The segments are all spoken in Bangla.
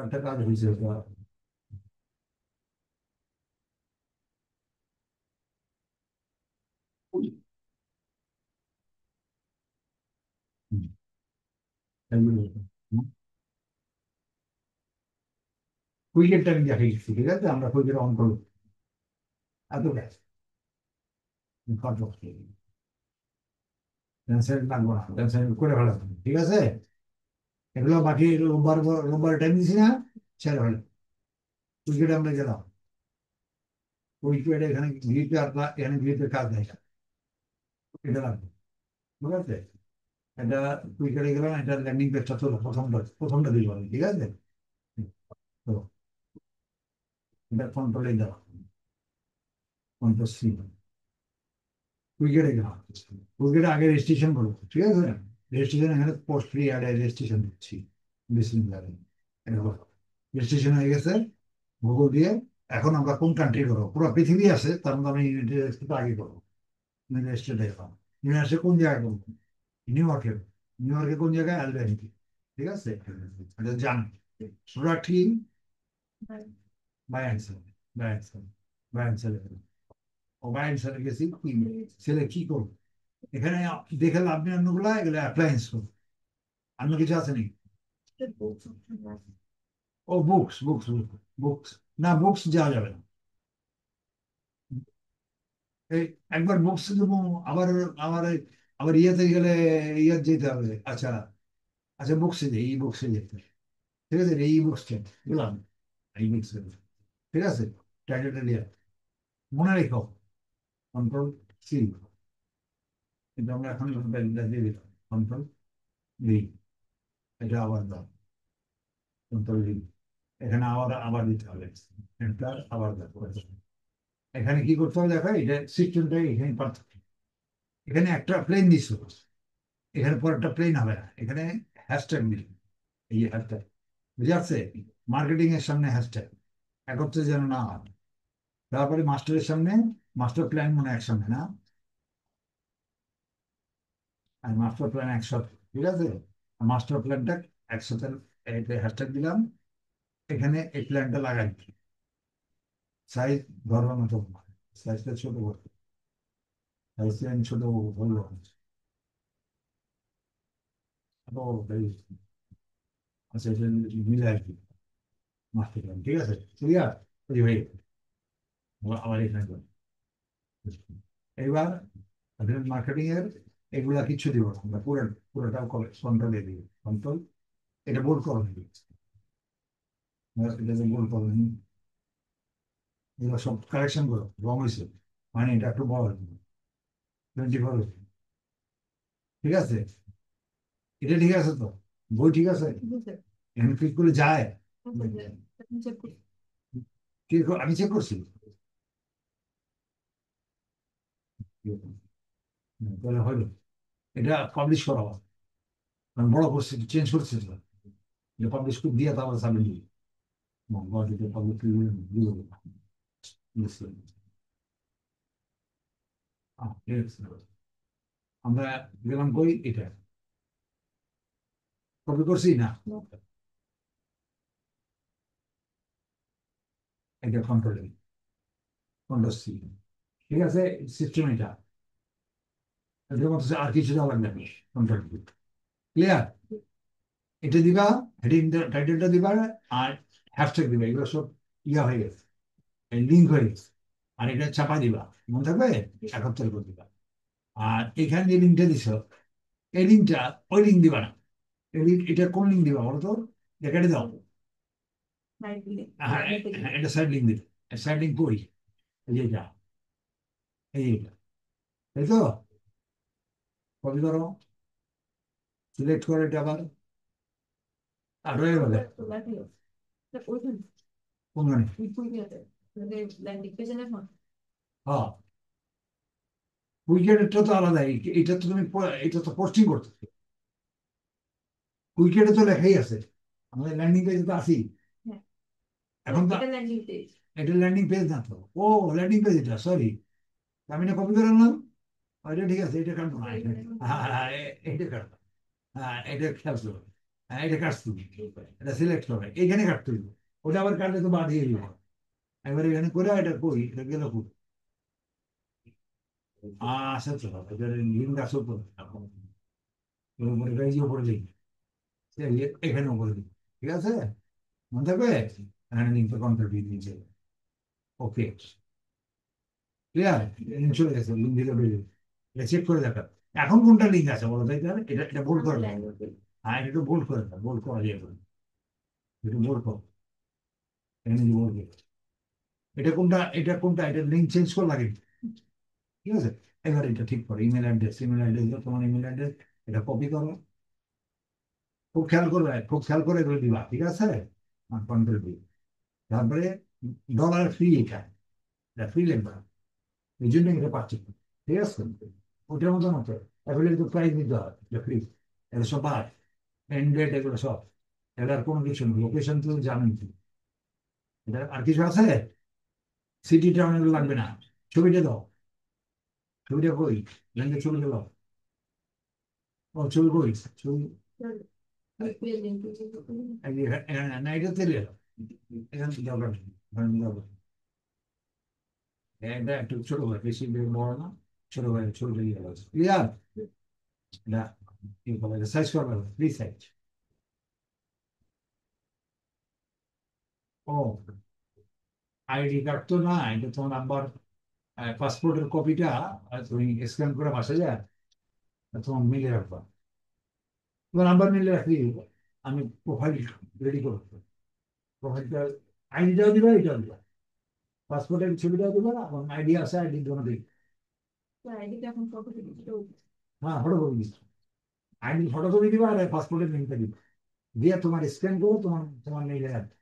একটা কাজ হয়েছে ওটা। হুম, উইকেটটা আমি দেখে গেছি, ঠিক আছে, আমরা উইকেট অন করবো। এত ব্যাস, ক্যান্সেল লাগবো না, ক্যান্সেল করে ফেলাম, ঠিক আছে। এগুলো বাকি রোববার, রোববার টাইম দিছি না, ছেড়ে ফেলে উইকেটে আমরা গেলাম। উইকেটে এখানে ভিড়তে আর এখানে ভিড়তে কাজ নেই, এটা লাগবে, ঠিক আছে। এটা উইকেটে গেলাম, এটা ল্যান্ডিং পেজটা চলো, প্রথমটা দিল আমি, ঠিক আছে। তো এটা কন্ট্রোলে দাও, কন্ট্রোল সি, উইকেটে গেলাম। উইকেটে আগে রেজিস্ট্রেশন করবো, ঠিক আছে। রেজিস্ট্রেশন এখানে পোস্ট ফ্রি অ্যাড রেজিস্ট্রেশন দিচ্ছি, বিসমিল্লাহ, রেজিস্ট্রেশন হয়ে গেছে গুগল দিয়ে। এখন আমরা কোন কান্ট্রি করবো, পুরো পৃথিবী আছে, তার মধ্যে আমি একটু আগে করবো। রেজিস্ট্রেশন দেখলাম, নিউ ইয়র্কে কোন জায়গায় করবো, নিউ ইয়র্কে, নিউ ইয়র্কে কোন জায়গায়, অ্যালবানি, ঠিক আছে। এটা জান প্রোডাক্ট কি, by answer, by answer, by answer, ও বাই অ্যান্সারে গেছি কি, ছেলে কি করবো এখানে, দেখে লাভ নেই অন্যগুলা, এগুলো অ্যাপ্লায়েন্স করবো, অন্য কিছু আছে নাকি। ও বুকস, বুকস, বুকস, না বুকস যাওয়া যাবে না। এই একবার বুকস দেবো, আবার আবার আবার ইয়েতে গেলে ইয়ে যেতে হবে, আচ্ছা। আচ্ছা বুকসে যাই, ই বুকসে যেতে হবে। ঠিক আছে, এই বুকস বুঝলাম, এই বুকস, ঠিক আছে। টাইটেলটা নিয়ে মনে রেখো, কন্ট্রোল সি, কিন্তু আমরা এখন দিয়ে দিলাম, কন্ট্রোল ভি, এটা আবার দাও, কন্ট্রোল ভি, এখানে আবার আবার দিতে হবে, এন্টার, আবার দেখো। এখানে কি করতে হবে দেখো, এটা সিস্টেমটা এখানে পার্থক্য। এখানে একটা প্লেন দিছো, এখানে পর একটা প্লেন হবে না, এখানে হ্যাশট্যাগ দিল, এই হ্যাশট্যাগ, বুঝে আসছে। মার্কেটিং এর সামনে হ্যাশট্যাগ একত্রে যেন না হয়। তারপরে মাস্টারের সামনে, মাস্টার প্ল্যান মনে একসঙ্গে না, আর মাস্টার প্ল্যান একসাথে, ঠিক আছে। মাস্টার প্ল্যানটা একসাথে, এটা হ্যাশট্যাগ দিলাম, এখানে এই প্ল্যানটা লাগাই, সাইজ ধরবার মতো, সাইজটা ছোট করতে, সাইজটা আমি ছোট বলবো, ও আচ্ছা, এটা মিলে আর কি, মাস্টার প্ল্যান, ঠিক আছে, ক্লিয়ার, ভাই। আবার এখানে করি। এইবার মার্কেটিং এর এগুলা কিছু দিব না, আমরা পুরোটা কন্ট্রোল দিয়ে দিব, কন্ট্রোল, এটা বোল্ড করো নাকি, এটা বোল্ড করো, এগুলো সব কারেকশন করো, রং হয়েছে, মানে এটা একটু বড় 24 হয়েছে, ঠিক আছে। এটা ঠিক আছে তো, বই ঠিক আছে, এখানে ক্লিক করে যায়, আমি চেক করছি। তাহলে হলো, এটা পাবলিশ করা হয়, কারণ বড় করছে, চেঞ্জ করছে তো। এটা পাবলিশ করে দিয়ে তারপরে সাবমিট দিই, বডিতে পাবলিশ দিয়ে দেবো। বুঝলেন? ঠিক আছে। আমরা গেলাম কই, এটা কপি করছি না, এটা কন্ট্রোল, কন্ট্রোল সি, ঠিক আছে। সিস্টেম এটা, এটার মধ্যে আর কিছু দেওয়া লাগবে না, কন্ট্রোল ক্লিয়ার। এটা দিবা, হেডিং টাইটেলটা দিবা, আর হ্যাশট্যাগ দিবা, এগুলো সব ইয়া হয়ে গেছে, লিঙ্ক হয়ে গেছে। আর এটা চাপা দিবা, মনে থাকবে, 71 করে দিবা। আর এখানে যে লিঙ্কটা দিছ, এই লিঙ্কটা, ওই লিঙ্ক দিবা না, এই লিঙ্ক, এটা কোন লিঙ্ক দিবা বলো তো, দেখাতে দাও। হ্যাঁ, হ্যাঁ, এটা সাইড লিঙ্ক দিবে, সাইড লিঙ্ক কই, এই যে এটা, এই যে এটা, তাই তো, কপি করো, সিলেক্ট করো এটা আবার, আর রয়ে গেল কোনখানে, হ্যাঁ, উইকেটটা তো আলাদা, এটা তো তুমি এটা তো পোস্টিং করতে, উইকেটে তো লেখাই আছে, আমাদের ল্যান্ডিং পেজে তো আসি, এখন তো এটা ল্যান্ডিং পেজ না তো, ও ল্যান্ডিং পেজ, এটা সরি, আমি না কপি করে আনলাম। এটা ঠিক আছে, এটা কাটবো না, এটা, হ্যাঁ হ্যাঁ, এটা কাটবো, হ্যাঁ এটা খেয়াল করো, হ্যাঁ, এটা কাটছি, এটা সিলেক্ট করে এইখানে কাটতে হইব, ওটা আবার কাটলে তো বাদ দিয়ে দিব। এবার এখানে করে এটা করি, এটা গেল কই? আচ্ছা আচ্ছা, এটা লিঙ্ক আছে উপরে, উপরে এই উপরে লিঙ্ক, এখানে উপরে লিঙ্ক, ঠিক আছে, মনে থাকবে, এখানে লিঙ্কটা কন্ট্যাক্ট দিয়ে দিয়েছে। ওকে, ক্লিয়ার, চলে গেছে, লিঙ্ক দিলে বেরিয়ে, এটা চেক করে দেখা। এখন কোনটা লিঙ্ক আছে বলো তাই, তাহলে এটা এটা বোল্ড করে দাও। হ্যাঁ, এটা একটু বোল্ড করে দাও, বোল্ড করা যাবে, একটু বোল্ড করো, এখানে বোল্ড, এটা কোনটা এটা লিঙ্ক চেঞ্জ করে লাগে, ঠিক আছে। এবার এটা ঠিক করো, ইমেল অ্যাড্রেস তোমার ইমেল অ্যাড্রেস, এটা কপি করো, খুব খেয়াল করবে, খুব খেয়াল করে এগুলো দিবা, ঠিক আছে, কন্ট্রোল দিই, তারপরে ডলার ফ্রি, এটা ফ্রি লিখবা, এই জন্য এটা পাচ্ছি, ঠিক আছে, ওটার মতো মতো এগুলো কিন্তু প্রাইস দিতে হয়, এটা ফ্রি, এটা সব বাদ, এন্ড্রয়েড এগুলো সব, এটার কোনো কিছু নেই, লোকেশন তো জানেন কি, এটা আর কিছু আছে, সিটি টাউন এগুলো লাগবে না, ছবিটা দাও, ছবিটা কই, ল্যান্ডের ছবিটা দাও, ও ছবি কই, ছবি না, এটা তেলে এখান থেকে দরকার নেই, দরকার নেই। এটা একটু ছোট হয়, বেশি বড় না, ছোট হয়, ছোট হয়ে গেল, ক্লিয়ার, এটা কি বলে, সাইজ করবে, ফ্রি সাইজ। ও, আইডি কার্ড তো না, এটা তোমার নাম্বার, পাসপোর্টের কপিটা তুমি স্ক্যান করে বাসা যায়, তোমার মিলে রাখবা, তোমার নাম্বার মিলে রাখি, আমি প্রোফাইল রেডি করবো, প্রোফাইলটা, আইডিটাও দিবা, এটাও দিবা, পাসপোর্টের ছবিটাও দিবা, এবং আইডি আছে, আইডি তোমার দিই, হ্যাঁ, ফটোকপি দিচ্ছি, আইডি ফটোকপি দিবা, আর পাসপোর্টের লিঙ্কটা দিবা, দিয়ে তোমার স্ক্যান করো, তোমার তোমার মেইলে রাখবে,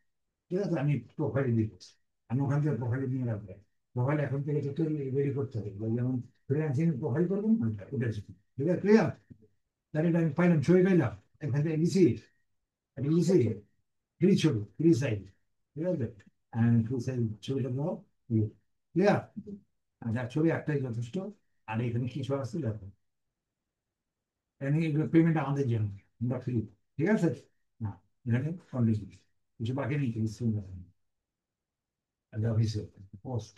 ঠিক আছে, আমি প্রোফাইল দিচ্ছি, আমি ওখান থেকে প্রোফাইলে নিয়ে রাখবো, প্রোফাইল এখন থেকে তো রেডি করতে হবে, যেমন ফ্রিল্যান্সিং প্রোফাইল করবেন ওটা, ঠিক আছে, ক্লিয়ার, তাহলে এটা আমি পাইলাম, ছবি পাইলাম, এখান থেকে দিছি, এটা দিছি, ফ্রি ছবি, ফ্রি সাইজ, ঠিক আছে, ফ্রি সাইজ ছবিটা দাও, ক্লিয়ার, যার ছবি একটাই যথেষ্ট, আর এখানে কিছু আছে দেখো, এখানে এগুলো পেমেন্ট আমাদের জন্য, আমরা ফ্রি, ঠিক আছে, না, এখানে কন্ডিশন কিছু বাকি নেই, কিছু অফিসে পোস্ট,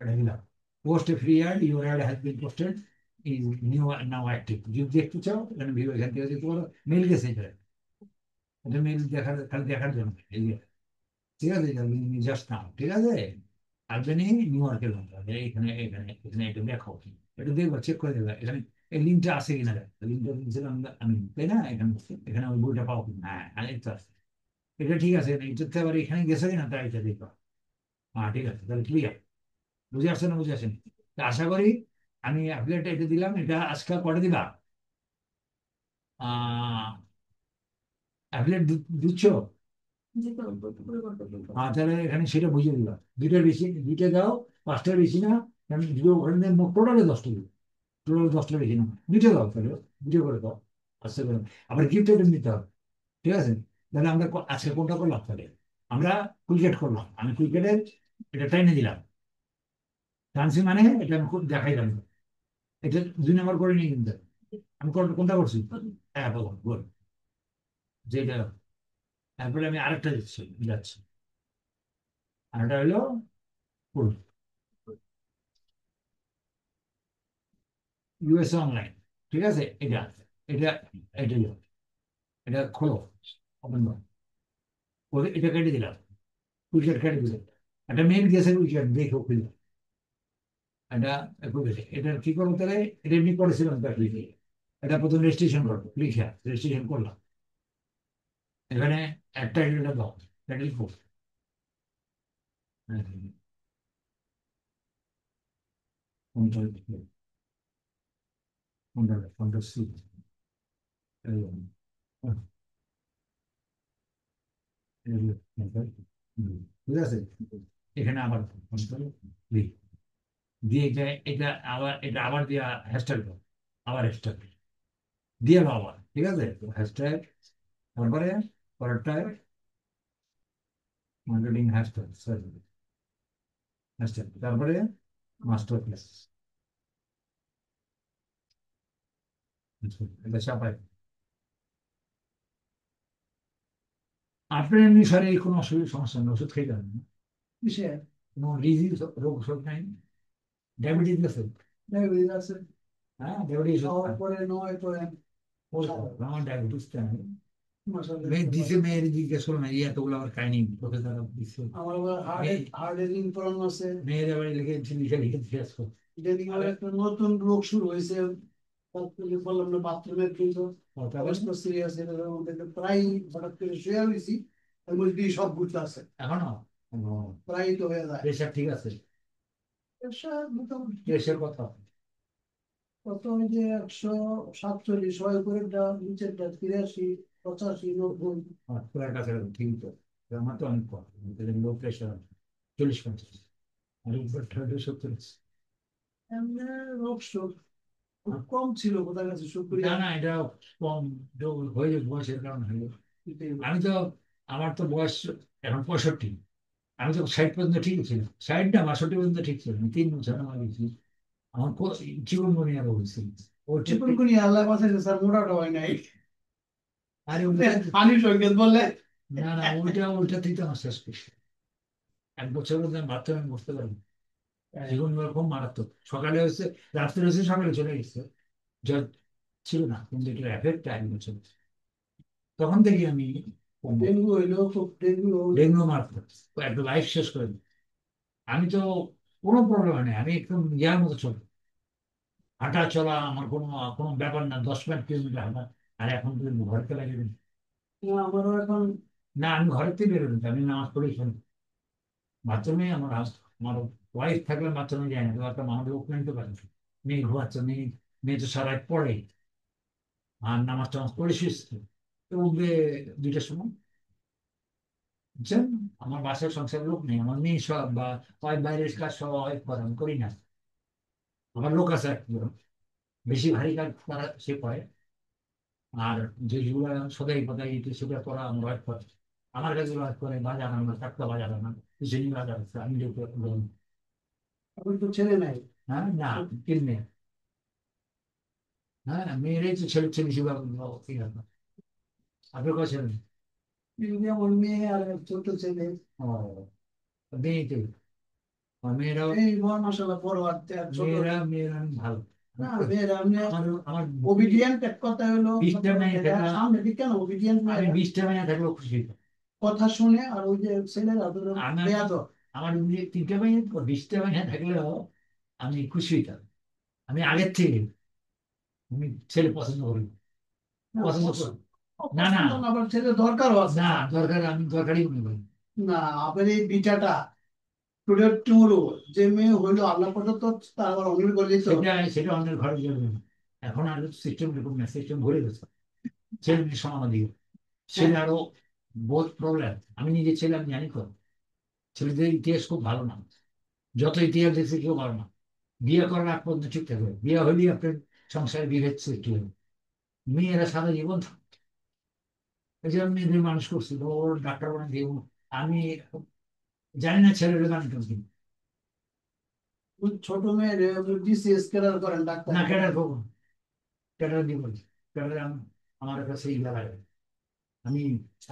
এটা দিলাম, post A free add, your add has been posted is new now active, যদি দেখতে চাও এখানে ভিউ, এখান থেকে দেখতে পারো, মেল গেছে, এটা মেল দেখার, খালি দেখার জন্য, এই যে, ঠিক আছে, জাস্ট নাও, ঠিক আছে, আসবেনি নিউ ইয়র্কের মধ্যে, এখানে এখানে এখানে এটা দেখো, এটা দেখবো, চেক করে দেবে এখানে, এই লিঙ্কটা আছে কিনা, লিঙ্কটা দিয়েছিলাম আমি, তাই না, এখানে, এখানে ওই বইটা পাবো কিনা, হ্যাঁ, এটা আছে, এটা ঠিক আছে, এটাতে আবার এখানে গেছে কিনা, তাই এটা দেখো, হ্যাঁ, ঠিক আছে, তাহলে ক্লিয়ার, বুঝে আসছে না, বুঝে আসেন, আশা করি, আমি অ্যাপ্লাইটা এটা দিলাম, এটা আজকে করে দিবা, অ্যাপ্লাই দিচ্ছ, তাহলে এখানে সেটা বুঝিয়ে দিবা, দুইটার বেশি, দুইটা দাও, পাঁচটার বেশি না, কারণ দুটো ওখানে মোট টোটালে 10টা দিবে, টোটাল 10টা বেশি না, দুইটা দাও, তাহলে দুটো করে দাও, আস্তে করে, আবার গিফট আইটেম দিতে হবে, ঠিক আছে, তাহলে আমরা আজকে কোনটা করলাম, তাহলে আমরা ক্রিকেট করলাম, আমি ক্রিকেটের এটা টাইনে দিলাম, টানছি মানে এটা আমি খুব দেখাইলাম, এটা 2 নম্বর করে নিয়ে কিন্তু, আমি কোনটা করছি, হ্যাঁ বলুন বলুন, যেটা, তারপরে আমি আরেকটা দিচ্ছি, যাচ্ছি, আরেকটা হলো ইউএস অনলাইন, ঠিক আছে, এটা, এটা, এটা এটা খোলো, ওপেন করো, এটা কেটে দিলাম, উইকেট কেটে দিলাম, একটা মেল গেছে, উইকেট দেখো খুলে, এটা এটা কি করবো তাহলে, এটা এমনি করেছিলাম তার লিখে, এটা প্রথম রেজিস্ট্রেশন করবো, লিখে রেজিস্ট্রেশন করলাম, এখানে একটা এটা দাও, এটা লিখো, কোনটা কোনটা কোনটা সি, ঠিক আছে, এখানে আবার লিখ, দিয়ে এটা, এটা আবার, এটা আবার দিয়া হ্যাশট্যাগ দাও, আবার হ্যাশট্যাগ দিয়ে দাও আবার, ঠিক আছে, হ্যাশট্যাগ, তারপরে পরেরটায় মার্কেটিং হ্যাশট্যাগ, সরি, হ্যাশট্যাগ, তারপরে মাস্টার ক্লাস, এটা চাপাই, আপনার এমনি শরীরে কোনো অসুবিধা সমস্যা নেই, ওষুধ খেয়ে যাবেন না? কিসে? কোনো ডিজিজ রোগ শোক নাই? ডায়াবেটিস আছে? ডায়াবেটিস আছে। হ্যাঁ, ডায়াবেটিস ওষুধ খাওয়ার খান। পরে নয় পরে ওই তো, খাও। আমার ডায়াবেটিসটা নেই। মাসাল্লাহ মেয়ে দিতে দিছে, পারে। মেয়ের জিজ্ঞেস করো না, ইয়ে এতগুলো আমার কাহিনী প্রফেসর দিচ্ছে। আমার আবার মেয়ে, হার্টের ইনফ্লুয়েন্স আছে। মেয়ের আবার লিখে লিখে লিখে শেষ করো। ইদানিং আবার আরে, একটা নতুন রোগ শুরু হয়েছে। তারপরে বললাম না বাথরুমের কিন্তু তাহলে অবস্থা সিরিয়াস। এটার মধ্যে প্রায় হঠাৎ করে শুয়ে হয়েছি, এর মধ্যে দিয়ে সব বুঝতে আছে। এখনো প্রায় তো হয়ে যায়। প্রেশার ঠিক আছে? প্রেশার মোটামুটি ঠিক প্রেশার ছিল। কথা কত ওই যে 147 হয় উপরেরটা, নিচেরটা 83, 85, 90। পুরো কাছাকাছি ঠিক তো। আমার তো অনেক কম, লো প্রেশার 40-50, আর উপর 70। এমনি রোগ শোক খুব কম ছিল, কোথার কাছে না শুক্রিয়া। না, এটা কম, এটা হয়ে যাবে বয়সের কারণে হলো। আমি তো, আমার তো বয়স এখন 65। আমি তো 60 পর্যন্ত ঠিক ছিল, 60 না 62 পর্যন্ত ঠিক ছিল, আমি 3 বছর আমার গেছি। আমার জীবন মনে আরো হয়েছিল। ওটা চিকুনগুনি আল্লাহ বাঁচাইছে স্যার, মোটাটা হয় নাই। আরে ওটা, পানি সৈকত বললে। না না, ওইটাতেই তো আমার শেষ করছি। 1 বছর মধ্যে আমি বাথরুমে বসতে পারি, জীবন এরকম মারাত্মক। সকালে হয়েছে, রাত্রে হয়েছে, সকালে চলে গেছে, জ্বর ছিল না, কিন্তু এটার এফেক্ট 1 বছর। তখন থেকে আমি কমবো। ডেঙ্গু হইলো, খুব ডেঙ্গু হইলো। ডেঙ্গু মারাত্মক, একটা লাইফ শেষ করে দিই। আমি তো কোনো প্রবলেম নেই, আমি একদম ইয়ার মতো চলি, হাঁটা চলা আমার কোনো কোনো ব্যাপার না, 10 কিলোমিটার হাঁটা। আর এখন তো ঘরকে লাগে না। আমারও এখন না, আমি ঘরের থেকে বেরোই না, আমি নামাজ পড়েই শুনি। বাথরুমে আমার ওয়াইফ থাকলে বাথরুমে যায় না, তো একটা মানুষ লোক নেই তো পারে। মেয়ে ঘুমাচ্ছে, মেয়ে তো সারাই পড়ে, আর নামাজ টামাজ পড়ে শুয়েছে, তো উঠবে 2টার সময়। বুঝছেন? আমার বাসায় সংসারের লোক নেই, আমার মেয়ে সব বা ওয়াইফ বাইরের কাজ সব ওয়াইফ করে, আমি করি না। আমার লোক আছে আর কি, বেশি ভারী কাজ তারা সে করে। আর যেগুলো সদাই পদাই এটা সেটা করা আমার ওয়াইফ করে। আমার কাজগুলো ওয়াইফ করে, বাজার আনা, টাটকা বাজার আনা, যিনি বাজার আছে আমি যেহেতু এখন তো ছেলে নাই। হ্যাঁ না, কিনে, হ্যাঁ মেয়েরাই তো ছেলে ছেলে হিসেবে আপনার কাছে। এই যে আমার মেয়ে আর এক ছোট ছেলে। ও, মেয়েতে, আর মেয়েরাও, এই বড় মাসাল্লাহ বড় আর ছোট। মেয়েরা মেয়েরা ভালো। না মেয়েরা এমনি আমার আমার ওবিডিয়েন্ট, এক কথা হলো 20টা মেয়ে থাকা, সামনে দিক কেন ওবিডিয়েন্ট আমি মেয়েরা 20টা মেয়ে থাকলেও খুশি হইতাম। কথা শুনে। আর ওই যে ছেলেরা ধরো আমার বেয়াদব। আমার 3টা মেয়ে, 20টা মেয়ে থাকলেও আমি খুশি হইতাম। আমি আগের থেকে আমি ছেলে পছন্দ করি, না, পছন্দ করি। না না পছন্দ না, আবার ছেলে দরকারও আছে না, স্যার। দরকার, আমি দরকারই মনে করি। না, আপনার এই বিটাটা টুডে টুমরো, যে মেয়ে হইলো আল্লাহ কথা তো তার আবার অমিল করলি তো। সেটা অন্যের ঘরে যাবে না। এখন আর সিস্টেম এরকম না, সিস্টেম ঘুরে গেছে, ছেলে মেয়ে সমান দিকে। হ্যাঁ। ছেলে আরো বহুত প্রবলেম, আমি নিজে ছেলে, আমি জানি তো। ছেলেদের ইতিহাস খুব ভালো না, যত ইতিহাস দেখছি কেউ ভালো না। বিয়ে করার আগ পর্যন্ত ঠিক থাকবে, বিয়ে হলেই আপনার সংসারে বিভেদ সৃষ্টি হবে। মেয়েরা সারা জীবন থাকবে। এই যে আমি মেয়েদের মানুষ করছি, বড় বড় ডাক্তার বানিয়ে দিব। আমি জানি না ছেলেদের বানিয়ে কেমন। ওই ছোট মেয়ের ডিসিএস ক্যাডার করেন ডাক্তার। না, ক্যাডার করবো, ক্যাডার দিব, ক্যাডার আমার কাছে ইয়া লাগে। আমি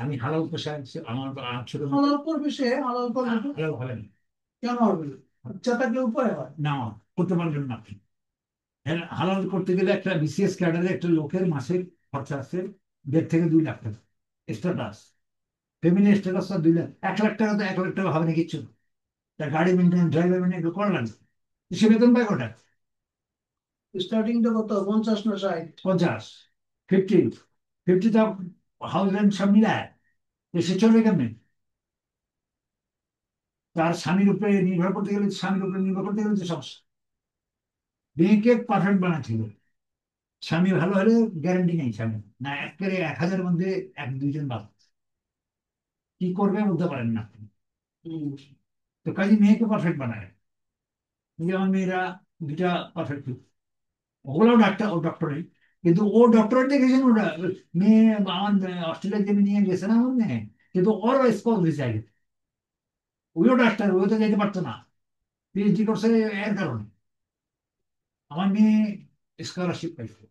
আমি হালাল পেশায় আমার ছোট মেয়ে হালাল করবে সে, হালাল করবে তো। হালাল হবে না। কেন হবে না? ইচ্ছা থাকলে উপায় হয়। না, করতে পারবেন না আপনি। হালাল করতে গেলে একটা বিসিএস ক্যাডারে একটা লোকের মাসিক খরচা আছে 1.5 থেকে 2 লাখ টাকা status, family status 2 lakh, 1 lakh টাকা, তো 1 লাখ টাকা হবে না কিচ্ছু। তার গাড়ি মেনটেন, ড্রাইভার মেনটেন এগুলো করা লাগবে, সে বেতন পায় কটা? স্টার্টিংটা কত, 50 না 60? 50, 50, 50 তো হাউস রেন্ট সব মিলায়, তো সে চলবে কেমনে? তার স্বামীর উপরে নির্ভর করতে গেলে, স্বামীর উপরে নির্ভর করতে গেলে তো সমস্যা। বিয়েকে পারফেক্ট বানাচ্ছিল, স্বামী ভালো হলে গ্যারান্টি নেই স্বামী, না একেবারে 1,000-এর মধ্যে 1-2 জন বাদ, কি করবে বলতে পারেন না। হুম। তো কাজে মেয়েকে পারফেক্ট বানায়, যেমন মেয়েরা 2টা পারফেক্ট, ওগুলোও ডাক্তার, ও ডক্টরেট, কিন্তু ও ডক্টরেট দেখেছেন ওটা। মেয়ে আমার অস্ট্রেলিয়া যে নিয়ে গেছে না আমার মেয়ে, কিন্তু ওরও স্পোর্টস ভিসা গেছে, ওইও ডাক্তার, ওই তো যেতে পারতো না, পিএইচডি করছে এর কারণে। আমার মেয়ে স্কলারশিপ পাইছে,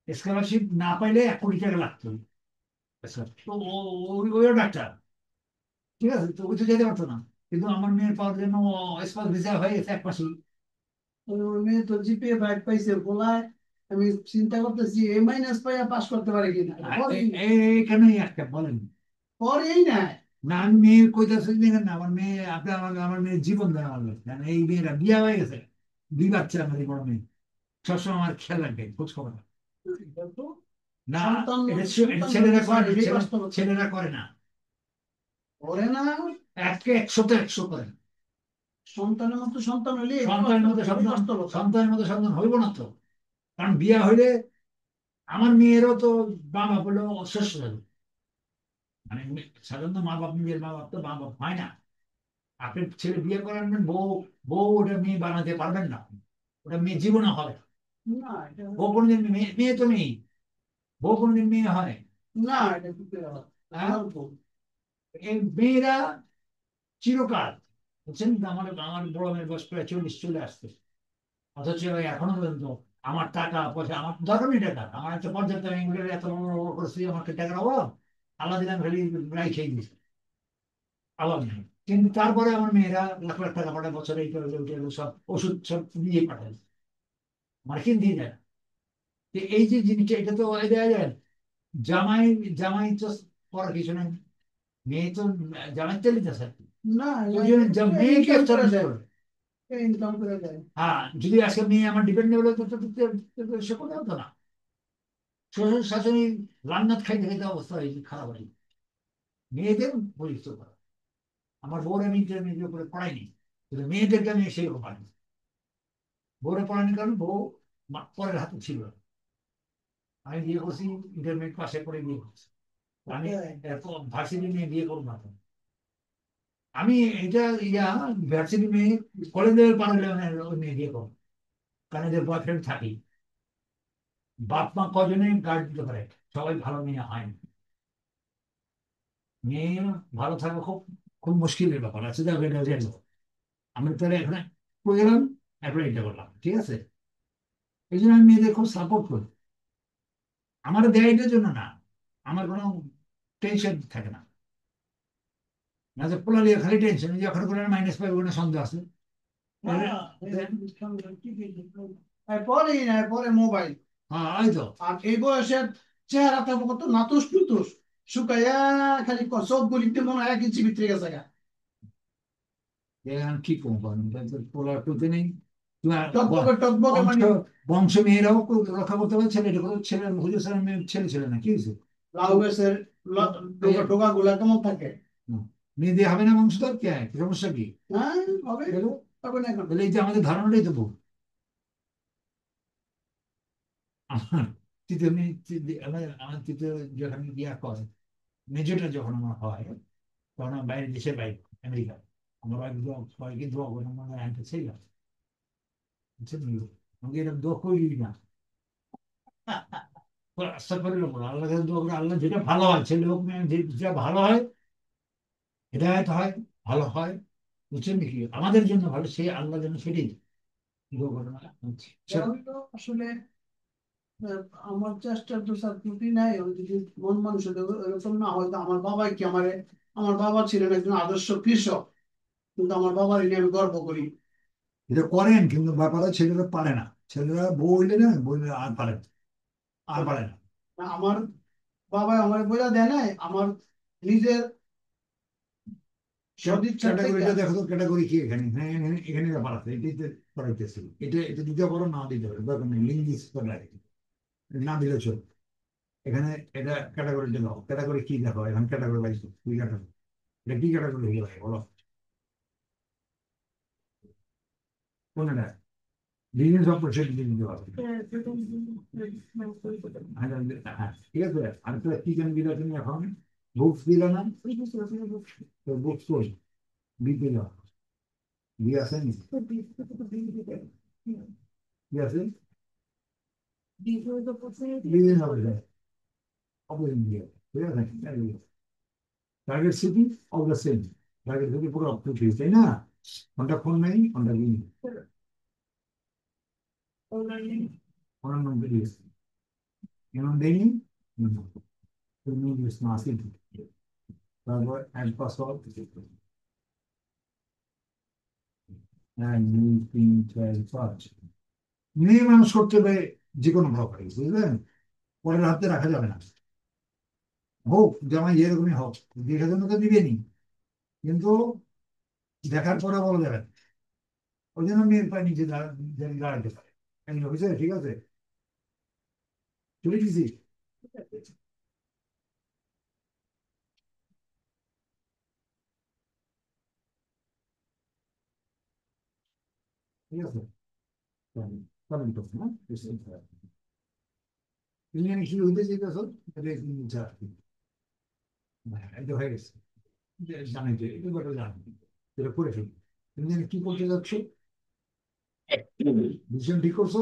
স্কলারশিপ না পাইলে 1 কোটি টাকা লাগতো, আচ্ছা, তো ওইও ডাক্তার, ঠিক আছে, তো ওই তো যেতে পারতো না, কিন্তু আমার মেয়ের পাওয়ার জন্য স্পাউস ভিসা হয়ে গেছে 1 মাসেই। ওর মেয়ে তো জিপিএ 5 পাইছে বলায়, আমি চিন্তা করতেছি এ মাইনাস পাইয়া পাস করতে পারে কিনা, এটা পড়েই না। এখানেই একটা বলেন। পড়েই না। না আমি মেয়ে কইতাছি দেখেন না, আমার মেয়ে, আপনি আমার মেয়ের জীবন দেন আমার মেয়ে, কারণ এই মেয়েরা বিয়ে হয়ে গেছে, 2 বাচ্চা আমাদের বড় মেয়ে, সবসময় আমার খেয়াল রাখবে, খোঁজ খবর রাখে। এটা তো না, সন্তান, এটা সন্তান ছেলেরা জন্ম করে স্যার না, এটাই বাস্তবতা। ছেলেরা করে না, ওরে না, 100-তে 100 করে। সন্তানের মতো সন্তান হইলে এটাই সন্তানের মধ্যে বাস্তবতা, এটাই সন্তান, বাস্তবতা। সন্তানের মধ্যে সন্তান হইব না তো, কারণ বিয়ে হইলে আমার মেয়েরও তো মা বাপ হলো শ্বশুর বাড়ি। মানে সাধারণত মা বাপ, নিজের মা বাপ তো মা বাপ হয় না। আপনি ছেলে বিয়ে করাবেন, বউ, ওটা মেয়ে বানাতে পারবেন না, ওটা মেয়ে জীবনে হবে না। না এটা, বউ কোনোদিন মেয়ে, মেয়ে তো মেয়ে, বউ কোনোদিন মেয়ে হয়? না এটা কি করে হয়? হ্যাঁ, আমার ভুল। এই মেয়েরা চিরকাল, বুঝছেন তো, আমার আমার বড় মেয়ের বয়স প্রায় 40 চলে আসছে, অথচ এখনো পর্যন্ত আমার টাকা পয়সা, আমার দরকার নেই টাকা, আমার একটা পর্যাপ্ত, আমি এগুলো এত বড় বড় করছি, আমাকে টাকার অভাব, আল্লাহ দিলাম খালি রাই খেয়ে দিয়েছে, অভাব নেই। কিন্তু তারপরে আমার মেয়েরা লাখ লাখ টাকা পাঠায়, বছরে এই করে ওই করে, সব ওষুধ সব দিয়ে পাঠায়, মার্কিন দিয়ে দেয়। তো এই যে জিনিসটা, এটা তো দেওয়া যায় না। জামাই, জামাই তো করার কিছু নাই, মেয়ে তো জামাই তেলে যাচ্ছে। না ওই জন্য মেয়েকে ইনকাম করে establish দেয়, করে। ইনকাম করে দেয়। হ্যাঁ, যদি আজকে মেয়ে আমার ডিপেন্ডেবল হতো তো সে করে হতো না। শ্বশুর শাশুড়ি রান্নাত খাইতে খাইতে অবস্থা হয়েছে খারাপ হয়েছে, মেয়েদের পরিচিত করা। আমার বউর আমি ইন্টারমিডিয়েট করে পড়াইনি, কিন্তু মেয়েদেরকে আমি সেরকম পারি। বউরে পড়াইনি কারণ বউ পরের হাতে ছিল না। আমি বিয়ে করছি, ইন্টারমিডিয়েট পাশে করে বিয়ে করছি, আমি ভার্সিটি নিয়ে বিয়ে করবো না তো। আমি এটা ইয়া ভার্সিটি মেয়ে, কলেজ লেভেল পার হলে ওই মেয়ে বিয়ে করবো, কারণ এদের বয়ফ্রেন্ড থাকি। বাপ মা কজনে গার্ড দিতে পারে, সবাই ভালো মেয়ে হয় না। মেয়ে ভালো থাকা খুব, খুব মুশকিলের ব্যাপার আছে, দেখো এটা জানো। আমি তাহলে এখানে করে গেলাম, এরপরে এটা করলাম, ঠিক আছে। এই জন্য আমি মেয়েদের খুব সাপোর্ট করি। আমার দেয় এটার জন্য না, আমার কোনো টেনশন থাকে না, না যে পোলালিয়া খালি টেনশন, যে ওখানে করে মাইনাস পাইব না সন্দেহ আছে। হ্যাঁ, পরেই না, পরে মোবাইল। হ্যাঁ, এই তো। আর এই বয়সের চেহারা থাকবো কত নাতুস টুতুস, শুকাইয়া খালি সব গলিতে মনে হয় 1 ইঞ্চি ভিতরে গেছে গা। এখন কি করবো, পোলার টুতে নেই। তোমার টকবকে টকবকে বংশ, মানে বংশ মেয়েরাও রক্ষা করতে পারে, ছেলে ছেলে হুজুর সালাম মেয়ে ছেলে ছিল না, কি হয়েছে? লাউ গাছের এই ডোকা ডোকা গুলা কেমন থাকে। মেয়ে দিয়ে হবে না বংশধর, কে সমস্যা কি? হ্যাঁ, হবে, দেখো, হবে না এখন। তাহলে এই যে আমাদের ধারণাটাই তো ভুল। আমার তৃতীয় আমার তৃতীয় যখন বিয়া করে, মেজরটা যখন আমার হয়, তখন আমার বাইরে, দেশের বাইরে, আমেরিকা, আমার বাইরে সবাইকে দোয়া করে আমার হ্যান্ডটা ছিল, বুঝছেন নি? আমাকে এরকম দোয়া করি না, আশা করি না, আল্লাহ কাছে দোয়া করে, আল্লাহ যেটা ভালো হয়, ছেলে হোক মেয়ে, যেটা ভালো হয়, হেদায়ত হয়, ভালো হয়, বুঝছেন নাকি, আমাদের জন্য ভালো, সে আল্লাহ যেন সেটাই দোয়া করে না। এটা হইলো আসলে আমার চেষ্টার তো স্যার ত্রুটি নাই। আমি যদি মন মানুষের এরকম না হয়তো আমার বাবাই কি আমারে, আমার বাবা ছিলেন একজন আদর্শ কৃষক, কিন্তু আমার বাবার নিয়ে আমি গর্ব করি। এটা করেন, কিন্তু ব্যাপারে ছেলেরা পারে না, ছেলেরা বউ হইলে না, বইলে আর পারে না, আর পারে না। আমার বাবা আমার বোঝা দেয় নাই, আমার নিজের সদিচ্ছার থেকে। ক্যাটাগরিটা দেখো তো, ক্যাটাগরি কি এখানে, হ্যাঁ এখানে, এখানে ব্যাপার আছে, এটাই তো করাইতেছি, এটা এটা দিতে পারো, না দিতে পারো, দরকার নেই, লিঙ্গিস না দিলে চল। এখানে এটা ক্যাটাগরিটা দাও, ক্যাটাগরি কি দেখো, এখানে ক্যাটাগরি পাইছো, দুই ক্যাটাগরি, এটা কি ক্যাটাগরি হয়ে যায় বলো, কোনটা? বিজনেস অপরচুনিটি দিতে পারবে। হ্যাঁ, ঠিক আছে। আর তো কি কেন দিলা তুমি এখন, বুকস দিলা না, তো বুকস কই, দিতে যাও, দিয়ে আসেন, দিয়ে আসেন, বিজনেস হবে, অপরচুনিটি দিয়ে, ঠিক আছে। Target city of the same, target city পুরো অপরচুনিটি, তাই না? কোনটা ফোন নাই, কোনটা দিন, ফোনের নম্বর দিয়েছে, কেমন দেয়নি। তুমি মাসি, তারপর এক পাসওয়ার্ড, 1 2 3 4 5 মেয়ে মানুষ করতে হবে যে কোনো ভাবে, বুঝলেন? পরের হাতে রাখা যাবে না। হোক জামাই যেরকমই হোক, দেখার জন্য তো দিবেনি, কিন্তু দেখার পরে বলা যাবে না। ওই জন্য মেয়ের পায়ে নিচে দাঁড়াতে পারে। এই হয়েছে, ঠিক আছে, চলে গেছি। ঠিক আছে, পালন করছি না, তুমি জানি কি হইতে চাইতেছ, তাহলে একদিন যা, এটা হয়ে গেছে, জানাই যে এবার জানো, এটা করে ফেলি। তুমি জানি কি করতে যাচ্ছ, ডিসিশন ঠিক করছো?